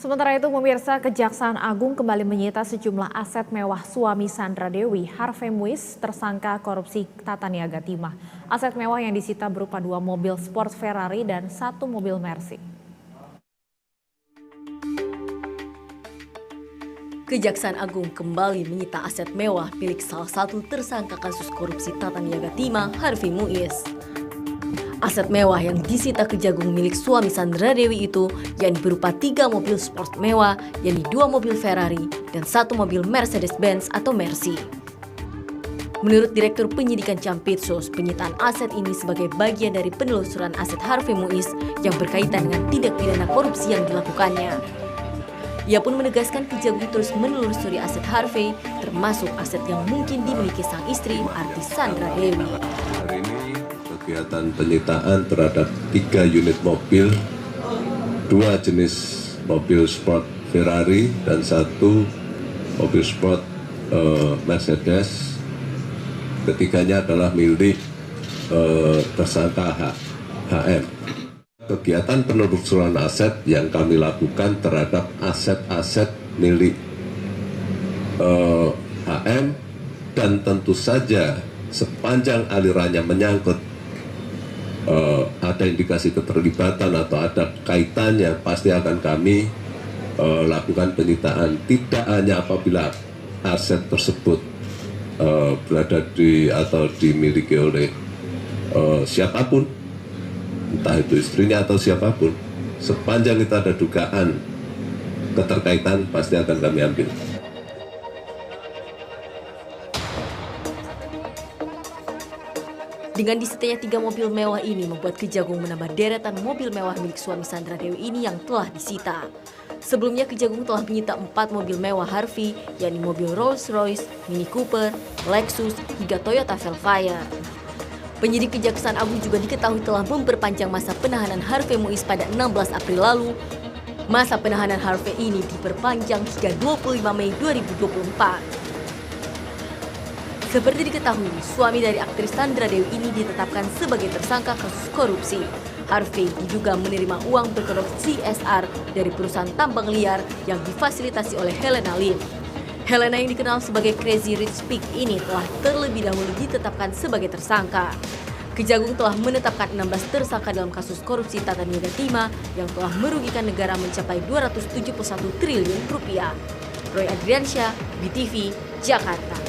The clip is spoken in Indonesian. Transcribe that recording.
Sementara itu, pemirsa, Kejaksaan Agung kembali menyita sejumlah aset mewah suami Sandra Dewi, Harvey Muiz, tersangka korupsi tata niaga timah. Aset mewah yang disita berupa 2 mobil sport Ferrari dan 1 mobil Mercy. Kejaksaan Agung kembali menyita aset mewah milik salah satu tersangka kasus korupsi tata niaga timah, Harvey Muiz. Aset mewah yang disita Kejagung milik suami Sandra Dewi itu yakni berupa 3 mobil sport mewah, yakni 2 mobil Ferrari dan 1 mobil Mercedes-Benz atau Mercy. Menurut Direktur Penyidikan Jampitsus, penyitaan aset ini sebagai bagian dari penelusuran aset Harvey Muiz yang berkaitan dengan tindak pidana korupsi yang dilakukannya. Ia pun menegaskan Kejagung terus menelusuri aset Harvey, termasuk aset yang mungkin dimiliki sang istri, artis Sandra Dewi. Hari ini kegiatan penyitaan terhadap 3 unit mobil, 2 jenis mobil sport Ferrari dan 1 mobil sport Mercedes. Ketiganya adalah milik tersangka HM. Kegiatan penelusuran aset yang kami lakukan terhadap aset-aset milik HM dan tentu saja sepanjang alirannya menyangkut ada indikasi keterlibatan atau ada kaitannya, pasti akan kami lakukan penyitaan. Tidak hanya apabila aset tersebut berada di atau dimiliki oleh siapapun, entah itu istrinya atau siapapun, sepanjang itu ada dugaan keterkaitan pasti akan kami ambil. Dengan disitanya 3 mobil mewah ini membuat Kejagung menambah deretan mobil mewah milik suami Sandra Dewi ini yang telah disita. Sebelumnya Kejagung telah menyita 4 mobil mewah Harvey, yakni mobil Rolls-Royce, Mini Cooper, Lexus, hingga Toyota Velfire. Penyidik Kejaksaan Agung juga diketahui telah memperpanjang masa penahanan Harvey Muiz pada 16 April lalu. Masa penahanan Harvey ini diperpanjang hingga 25 Mei 2024. Seperti diketahui, suami dari aktris Sandra Dewi ini ditetapkan sebagai tersangka kasus korupsi. Harvey diduga menerima uang berkedok CSR dari perusahaan tambang liar yang difasilitasi oleh Helena Lim. Helena yang dikenal sebagai Crazy Rich Pig ini telah terlebih dahulu ditetapkan sebagai tersangka. Kejagung telah menetapkan 16 tersangka dalam kasus korupsi tata niaga timah yang telah merugikan negara mencapai 271 triliun rupiah. Roy Adriansyah, BTV, Jakarta.